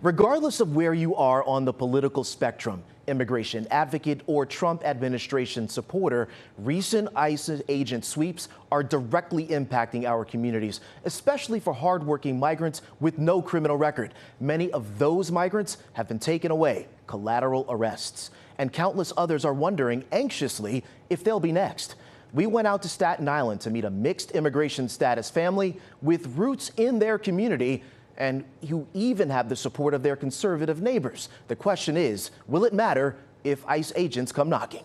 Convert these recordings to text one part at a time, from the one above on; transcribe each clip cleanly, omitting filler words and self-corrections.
Regardless of where you are on the political spectrum, immigration advocate or Trump administration supporter, recent ICE agent sweeps are directly impacting our communities, especially for hardworking migrants with no criminal record. Many of those migrants have been taken away, collateral arrests, and countless others are wondering anxiously if they'll be next. We went out to Staten Island to meet a mixed immigration status family with roots in their community and who even have the support of their conservative neighbors. The question is, will it matter if ICE agents come knocking?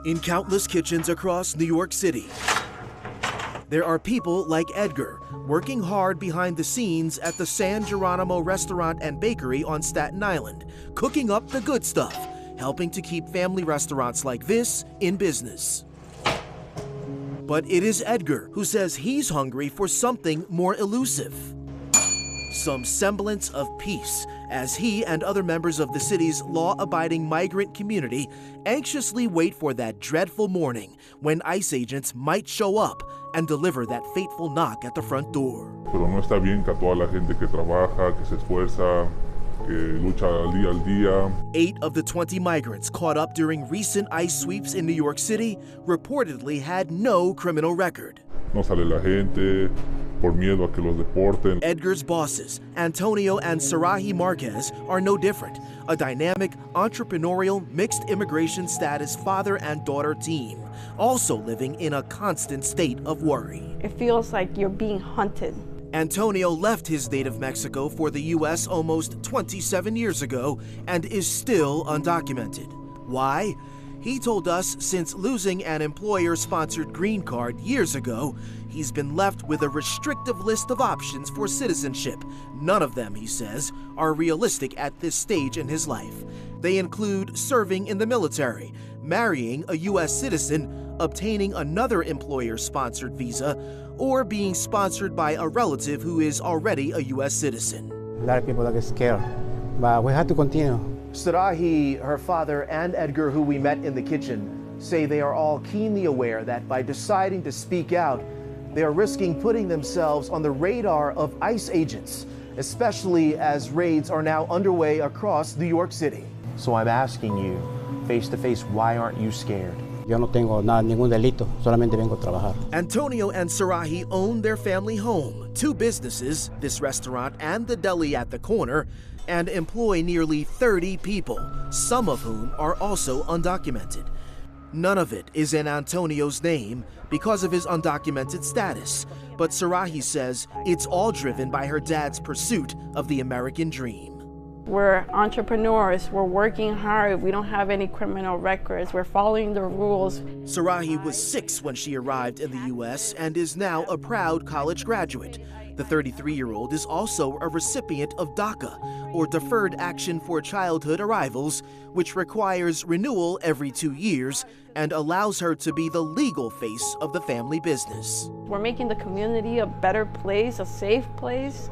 In countless kitchens across New York City, there are people like Edgar working hard behind the scenes at the San Geronimo restaurant and bakery on Staten Island, cooking up the good stuff, helping to keep family restaurants like this in business. But it is Edgar who says he's hungry for something more elusive. Some semblance of peace, as he and other members of the city's law-abiding migrant community anxiously wait for that dreadful morning when ICE agents might show up and deliver that fateful knock at the front door. Pero no está bien que a toda la gente que trabaja, que se esfuerza, que lucha día al día. 8 of the 20 migrants caught up during recent ICE sweeps in New York City reportedly had no criminal record. No sale la gente por miedo a que los deporten. Edgar's bosses, Antonio and Sarahi Marquez, are no different. A dynamic, entrepreneurial, mixed immigration status father and daughter team, also living in a constant state of worry. It feels like you're being hunted. Antonio left his native Mexico for the U.S. almost 27 years ago and is still undocumented. Why? He told us since losing an employer-sponsored green card years ago, he's been left with a restrictive list of options for citizenship. None of them, he says, are realistic at this stage in his life. They include serving in the military, marrying a U.S. citizen, obtaining another employer-sponsored visa, or being sponsored by a relative who is already a U.S. citizen. A lot of people that get scared, but we have to continue. Sarahi, her father, and Edgar, who we met in the kitchen, say they are all keenly aware that by deciding to speak out, they are risking putting themselves on the radar of ICE agents, especially as raids are now underway across New York City. So I'm asking you, face to face, why aren't you scared? Yo no tengo nada, ningún delito, solamente vengo a trabajar. Antonio and Sarahi own their family home, 2 businesses, this restaurant and the deli at the corner, and employ nearly 30 people, some of whom are also undocumented. None of it is in Antonio's name because of his undocumented status, but Sarahi says it's all driven by her dad's pursuit of the American dream. We're entrepreneurs, we're working hard, we don't have any criminal records, we're following the rules. Sarahi was 6 when she arrived in the U.S. and is now a proud college graduate. The 33-year-old is also a recipient of DACA, or Deferred Action for Childhood Arrivals, which requires renewal every 2 years and allows her to be the legal face of the family business. We're making the community a better place, a safe place.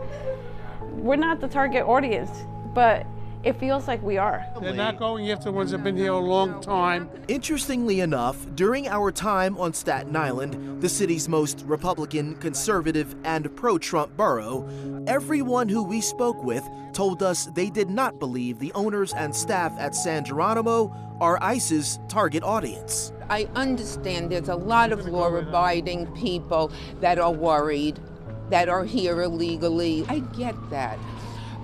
We're not the target audience, but it feels like we are. They're not going after the ones that have been here a long time. Interestingly enough, during our time on Staten Island, the city's most Republican, conservative, and pro-Trump borough, everyone who we spoke with told us they did not believe the owners and staff at San Geronimo are ICE's target audience. I understand there's a lot of law-abiding people that are worried, that are here illegally. I get that.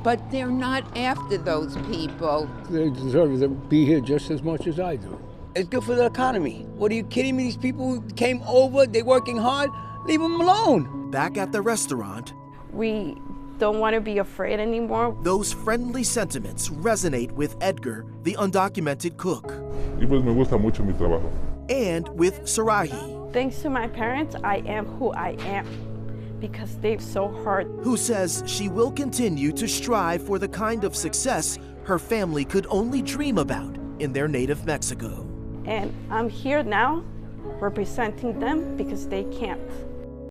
But they're not after those people. They deserve to be here just as much as I do. It's good for the economy. What are you kidding me? These people came over, they're working hard, leave them alone. Back at the restaurant, We don't want to be afraid anymore. those friendly sentiments resonate with Edgar, the undocumented cook, Y pues me gusta mucho mi trabajo. and with Sarahi, Thanks to my parents, I am who I am because they've so hard. who says she will continue to strive for the kind of success her family could only dream about in their native Mexico. And I'm here now representing them because they can't.